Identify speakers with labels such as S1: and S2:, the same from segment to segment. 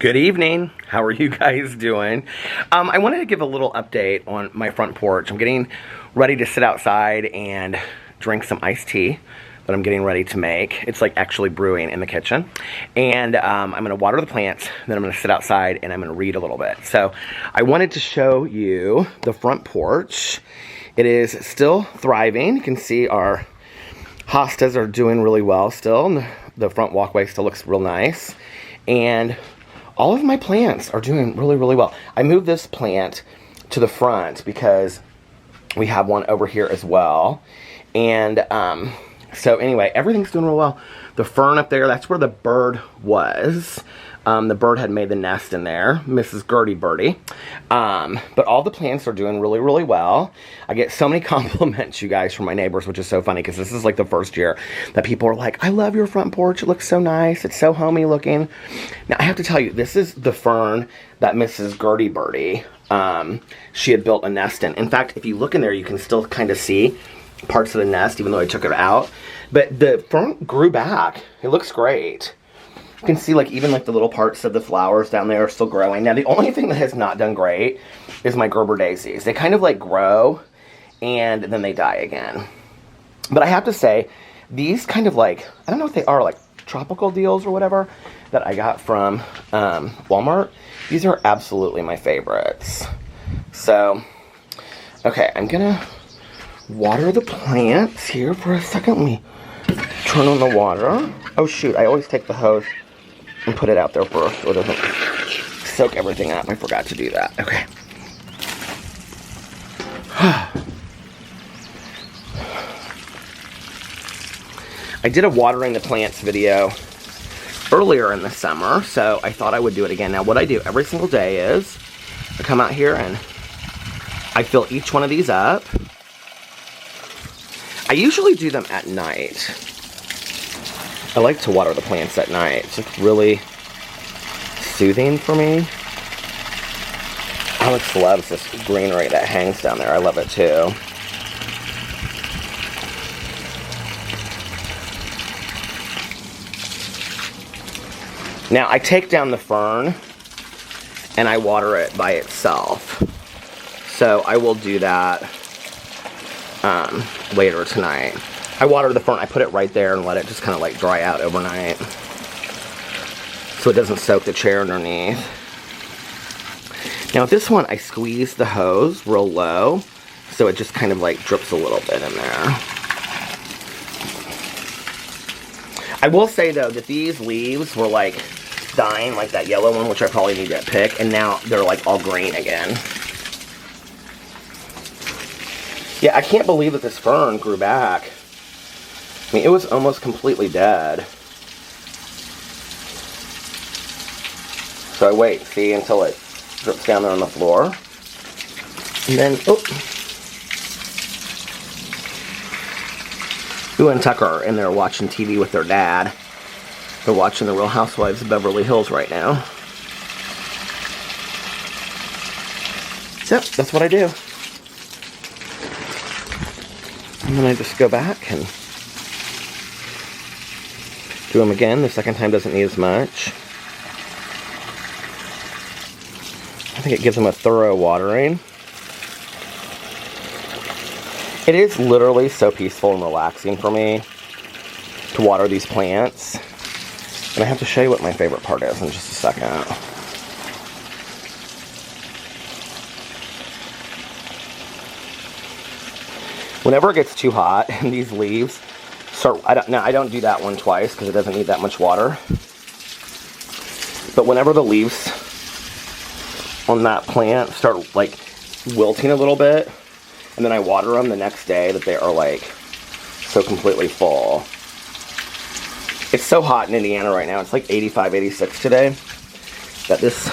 S1: Good evening. How are you guys doing? I wanted to give a little update on my front porch. I'm getting ready to sit outside and drink some iced tea that I'm getting ready to make. It's like actually brewing in the kitchen. And I'm going to water the plants, then I'm going to sit outside and I'm going to read a little bit. So I wanted to show you the front porch. It is still thriving. You can see our hostas are doing really well still. And the front walkway still looks real nice. And all of my plants are doing really, really well. I moved this plant to the front because we have one over here as well. And so anyway, everything's doing real well. The fern up there, that's where the bird was. The bird had made the nest in there, Mrs. Gertie Birdie. But all the plants are doing really, really well. I get so many compliments, you guys, from my neighbors, which is so funny because this is like the first year that people are like, I love your front porch. It looks so nice. It's so homey looking. Now, I have to tell you, this is the fern that Mrs. Gertie Birdie, she had built a nest in. In fact, if you look in there, you can still kind of see parts of the nest, even though I took it out. But the fern grew back. It looks great. You can see like even like the little parts of the flowers down there are still growing. Now the only thing that has not done great is my Gerber daisies. They kind of like grow and then they die again. But I have to say, these kind of like, I don't know what they are, like tropical deals or whatever that I got from Walmart. These are absolutely my favorites. So, okay, I'm gonna water the plants here for a second. Let me turn on the water. Oh shoot, I always take the hose and put it out there first so it doesn't soak everything up. I forgot to do that. Okay. I did a watering the plants video earlier in the summer, so I thought I would do it again. Now what I do every single day is I come out here and I fill each one of these up. I usually do them at night. I like to water the plants at night. It's just really soothing for me. Alex loves this greenery that hangs down there. I love it too. Now I take down the fern and I water it by itself. So I will do that later tonight. I water the fern, I put it right there and let it just kind of like dry out overnight so it doesn't soak the chair underneath. Now this one I squeeze the hose real low so it just kind of like drips a little bit in there. I will say though that these leaves were like dying, like that yellow one, which I probably need to pick, and now they're like all green again. Yeah, I can't believe that this fern grew back. I mean, it was almost completely dead. So I wait, see, until it drips down there on the floor. And then, oh. Boo and Tucker are in there watching TV with their dad. They're watching The Real Housewives of Beverly Hills right now. So, that's what I do. And then I just go back and do them again. The second time doesn't need as much. I think it gives them a thorough watering. It is literally so peaceful and relaxing for me to water these plants. And I have to show you what my favorite part is in just a second. Whenever it gets too hot and these leaves start, I don't do that one twice because it doesn't need that much water. But whenever the leaves on that plant start like wilting a little bit, and then I water them the next day that they are like so completely full. It's so hot in Indiana right now. It's like 85, 86 today. That this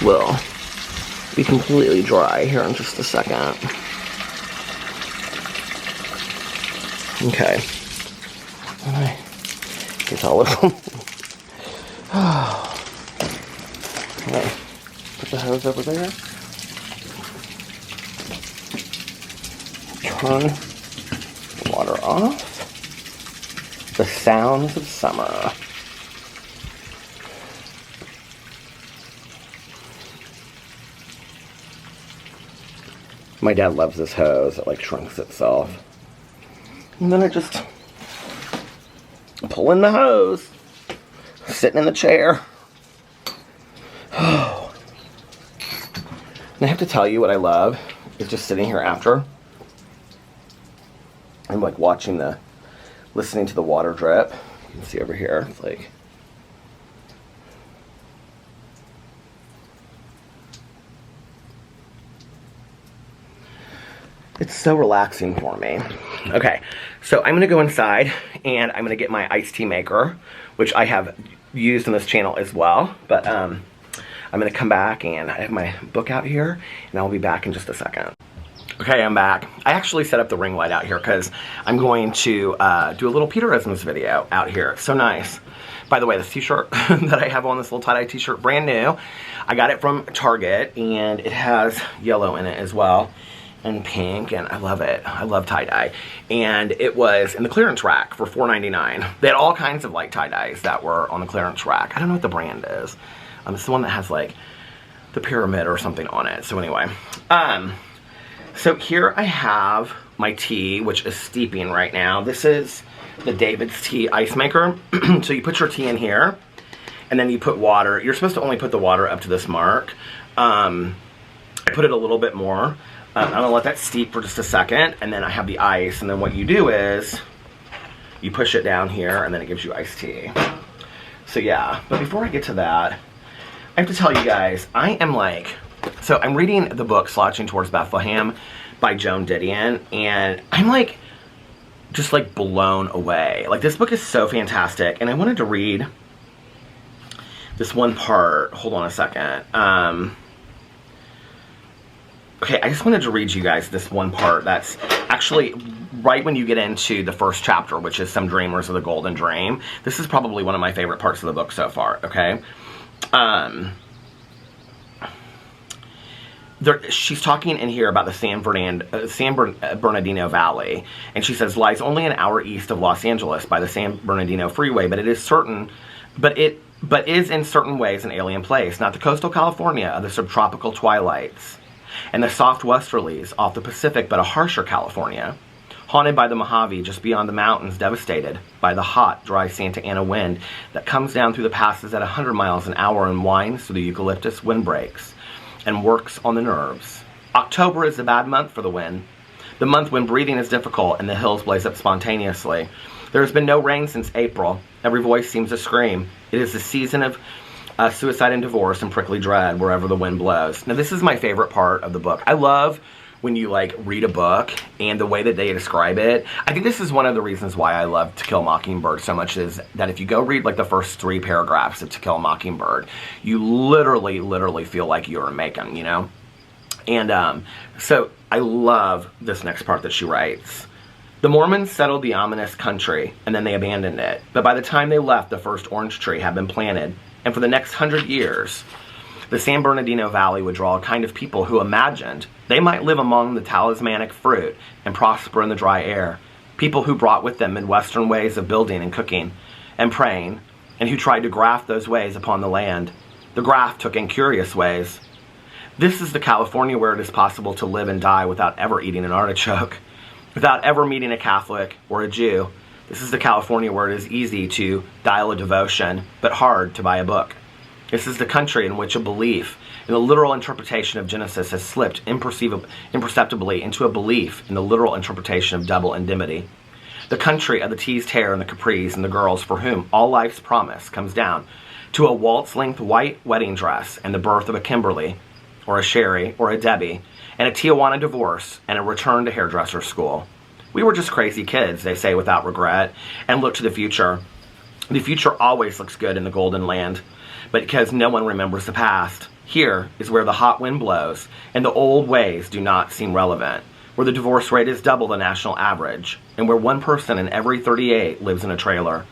S1: will be completely dry here in just a second. Okay. Get all of them. Okay. Put the hose over there. Turn the water off. The sounds of summer. My dad loves this hose. It like shrinks itself. And then I just pull in the hose. Sitting in the chair. Oh. And I have to tell you what I love is just sitting here after. I'm like listening to the water drip. You can see over here, it's like, it's so relaxing for me. Okay, so I'm gonna go inside and I'm gonna get my iced tea maker, which I have used on this channel as well, but I'm gonna come back and I have my book out here and I'll be back in just a second. Okay, I'm back. I actually set up the ring light out here because I'm going to do a little Peterisms video out here. It's so nice. By the way, this t-shirt that I have on, this little tie-dye t-shirt, brand new. I got it from Target and it has yellow in it as well and pink, and I love it. I love tie-dye. And it was in the clearance rack for $4.99. They had all kinds of like tie-dyes that were on the clearance rack. I don't know what the brand is. It's the one that has like the pyramid or something on it. So anyway, so here I have my tea, which is steeping right now. This is the David's Tea ice maker. So you put your tea in here, and then you put water. You're supposed to only put the water up to this mark. I put it a little bit more. I'm gonna let that steep for just a second, and then I have the ice, and then what you do is you push it down here, and then it gives you iced tea. So yeah, but before I get to that, I have to tell you guys, I am like, so I'm reading the book Slouching Towards Bethlehem by Joan Didion, and I'm like, just like blown away. Like, this book is so fantastic, and I wanted to read this one part. Hold on a second. Okay, I just wanted to read you guys this one part that's actually right when you get into the first chapter, which is Some Dreamers of the Golden Dream. This is probably one of my favorite parts of the book so far, okay? She's talking in here about the San Bernardino Valley, and she says, lies only an hour east of Los Angeles by the San Bernardino Freeway, but is in certain ways an alien place, not the coastal California of the subtropical twilights and the soft westerlies off the Pacific, but a harsher California, haunted by the Mojave just beyond the mountains, devastated by the hot, dry Santa Ana wind that comes down through the passes at 100 miles an hour and winds through the eucalyptus windbreaks and works on the nerves. October is a bad month for the wind, the month when breathing is difficult and the hills blaze up spontaneously. There has been no rain since April. Every voice seems to scream. It is the season of suicide and divorce and prickly dread wherever the wind blows. Now, this is my favorite part of the book. I love when you like read a book and the way that they describe it. I think this is one of the reasons why I love To Kill a Mockingbird so much, is that if you go read like the first 3 paragraphs of To Kill a Mockingbird, you literally feel like you're in Macon, you know? And so I love this next part that she writes. The Mormons settled the ominous country, and then they abandoned it. But by the time they left, the first orange tree had been planted, and for the next 100 years, the San Bernardino Valley would draw a kind of people who imagined they might live among the talismanic fruit and prosper in the dry air. People who brought with them Midwestern ways of building and cooking and praying, and who tried to graft those ways upon the land. The graft took in curious ways. This is the California where it is possible to live and die without ever eating an artichoke, without ever meeting a Catholic or a Jew. This is the California where it is easy to dial a devotion, but hard to buy a book. This is the country in which a belief in the literal interpretation of Genesis has slipped imperceptibly into a belief in the literal interpretation of double indemnity. The country of the teased hair and the capris and the girls for whom all life's promise comes down to a waltz-length white wedding dress and the birth of a Kimberly, or a Sherry, or a Debbie, and a Tijuana divorce, and a return to hairdresser school. We were just crazy kids, they say without regret, and look to the future. The future always looks good in the Golden Land, but because no one remembers the past. Here is where the hot wind blows, and the old ways do not seem relevant, where the divorce rate is double the national average, and where 1 person in every 38 lives in a trailer.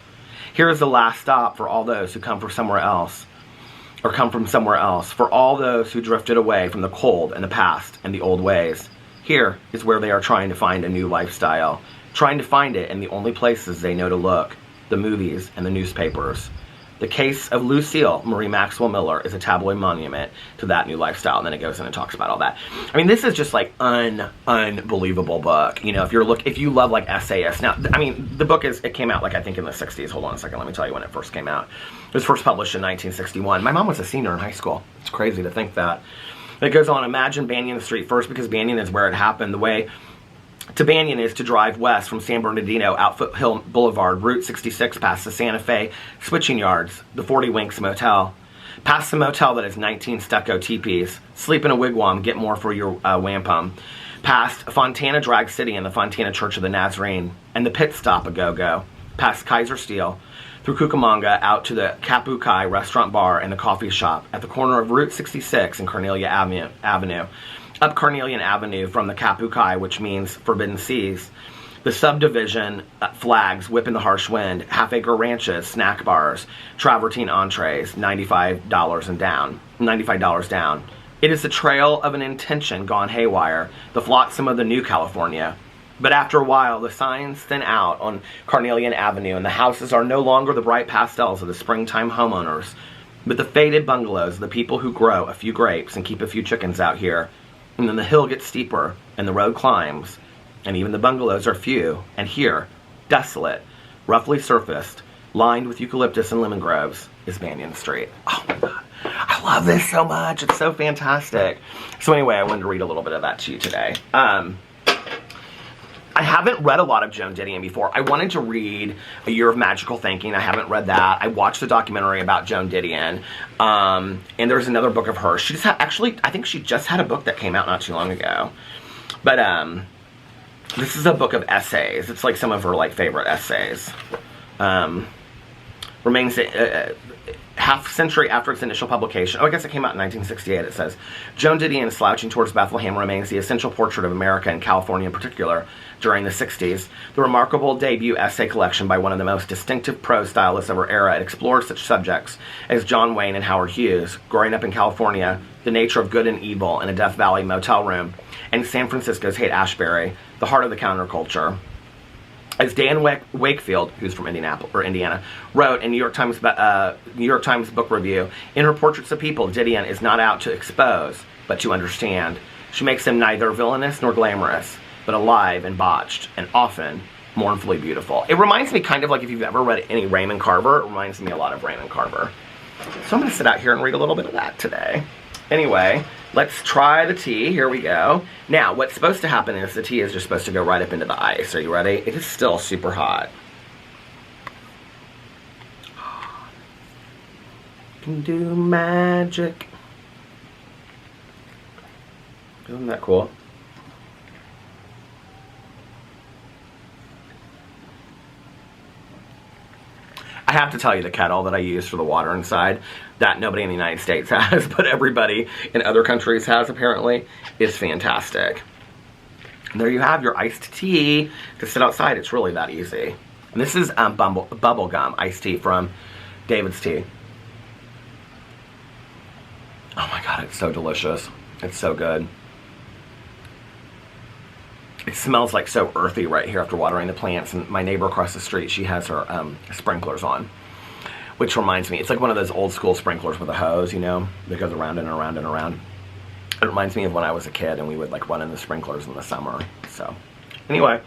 S1: Here is the last stop for all those who come from somewhere else, for all those who drifted away from the cold and the past and the old ways. Here is where they are trying to find a new lifestyle, trying to find it in the only places they know to look, the movies and the newspapers. The case of Lucille Marie Maxwell Miller is a tabloid monument to that new lifestyle. And then it goes in and talks about all that. I mean, this is just like unbelievable book. You know, if you love like essayists. Now, I mean, the book it came out like I think in the 60s. Hold on a second, let me tell you when it first came out. It was first published in 1961. My mom was a senior in high school. It's crazy to think that. It goes on, imagine Banyan Street first, because Banyan is where it happened. The way to Banyan is to drive west from San Bernardino out Foothill Boulevard, Route 66, past the Santa Fe switching yards, the 40 Winks Motel. Past the motel that has 19 stucco teepees. Sleep in a wigwam, get more for your wampum. Past Fontana Drag City and the Fontana Church of the Nazarene. And the Pit Stop a Go-Go. Past Kaiser Steel. Through Cucamonga out to the Kapukai restaurant bar and the coffee shop. At the corner of Route 66 and Cornelia Avenue. Up Carnelian Avenue from the Kapukai, which means Forbidden Seas. The subdivision flags whip in the harsh wind, half-acre ranches, snack bars, travertine entrees, $95 and down. $95 down. It is the trail of an intention gone haywire, the flotsam of the new California. But after a while, the signs thin out on Carnelian Avenue, and the houses are no longer the bright pastels of the springtime homeowners, but the faded bungalows of the people who grow a few grapes and keep a few chickens out here. And then the hill gets steeper, and the road climbs, and even the bungalows are few, and here, desolate, roughly surfaced, lined with eucalyptus and lemon groves, is Banyan Street. Oh my God, I love this so much. It's so fantastic. So anyway, I wanted to read a little bit of that to you today. I haven't read a lot of Joan Didion before. I wanted to read A Year of Magical Thinking. I haven't read that. I watched the documentary about Joan Didion. And there's another book of hers. She just had, actually, I think she just had a book that came out not too long ago. But this is a book of essays. It's like some of her like favorite essays. Remains half century after its initial publication. Oh, I guess it came out in 1968, it says. Joan Didion, slouching towards Bethlehem, remains the essential portrait of America and California in particular during the 60s. The remarkable debut essay collection by one of the most distinctive prose stylists of her era, it explores such subjects as John Wayne and Howard Hughes, growing up in California, the nature of good and evil in a Death Valley motel room, and San Francisco's Haight-Ashbury, the heart of the counterculture. As Dan Wakefield, who's from Indianapolis or Indiana, wrote in New York Times Book Review, in her portraits of people, Didion is not out to expose, but to understand. She makes them neither villainous nor glamorous, but alive and botched, and often mournfully beautiful. It reminds me kind of like if you've ever read any Raymond Carver, it reminds me a lot of Raymond Carver. So I'm going to sit out here and read a little bit of that today. Anyway, let's try the tea. Here we go. Now, what's supposed to happen is the tea is just supposed to go right up into the ice. Are you ready? It is still super hot. Can do magic. Isn't that cool? I have to tell you, the kettle that I use for the water inside, that nobody in the United States has, but everybody in other countries has apparently, is fantastic. And there you have your iced tea to sit outside. It's really that easy. And this is bubblegum iced tea from David's Tea. Oh my God, it's so delicious. It's so good. It smells like so earthy right here after watering the plants. And my neighbor across the street, she has her sprinklers on, which reminds me, it's like one of those old school sprinklers with a hose, you know, that goes around and around and around. It reminds me of when I was a kid and we would like run in the sprinklers in the summer. So anyway,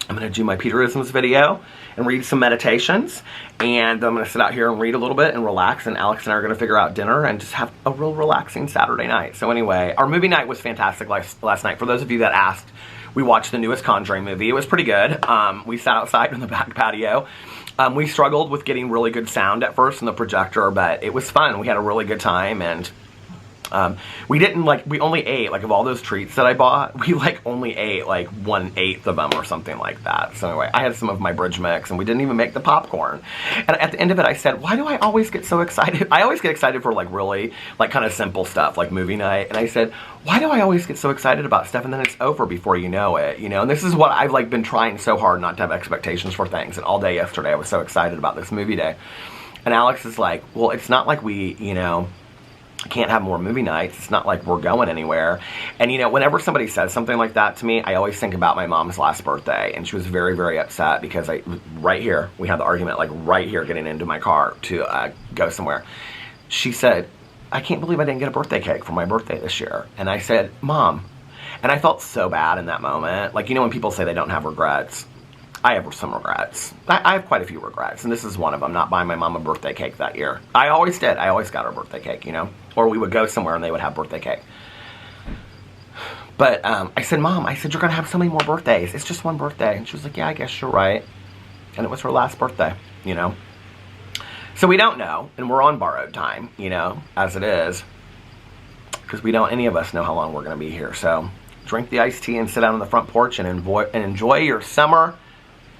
S1: I'm going to do my Peterisms video and read some meditations, and I'm going to sit out here and read a little bit and relax, and Alex and I are going to figure out dinner and just have a real relaxing Saturday night. So anyway, our movie night was fantastic last night. For those of you that asked, we watched the newest Conjuring movie. It was pretty good. We sat outside on the back patio. We struggled with getting really good sound at first in the projector, but it was fun. We had a really good time, and we only ate, like, of all those treats that I bought, we, like, only ate, like, 1/8 of them or something like that. So anyway, I had some of my bridge mix, and we didn't even make the popcorn. And at the end of it, I said, why do I always get so excited? I always get excited for, like, really, like, kind of simple stuff, like movie night. And I said, why do I always get so excited about stuff, and then it's over before you know it, you know? And this is what I've, like, been trying so hard not to have expectations for things. And all day yesterday, I was so excited about this movie day. And Alex is like, well, it's not like we, you know, I can't have more movie nights. It's not like we're going anywhere. And, you know, whenever somebody says something like that to me, I always think about my mom's last birthday. And she was very, very upset because right here, we had the argument, like right here, getting into my car to go somewhere. She said, I can't believe I didn't get a birthday cake for my birthday this year. And I said, Mom. And I felt so bad in that moment. Like, you know, when people say they don't have regrets, I have some regrets. I have quite a few regrets, and this is one of them, not buying my mom a birthday cake that year. I always did. I always got her a birthday cake, you know? Or we would go somewhere and they would have birthday cake. But I said, Mom, I said, you're going to have so many more birthdays. It's just one birthday. And she was like, yeah, I guess you're right. And it was her last birthday, you know? So we don't know, and we're on borrowed time, you know, as it is. Because we don't, any of us know how long we're going to be here. So drink the iced tea and sit out on the front porch and enjoy your summer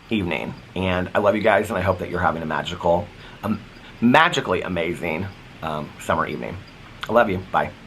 S1: evening. And I love you guys, and I hope that you're having a magically amazing summer evening. I love you. Bye.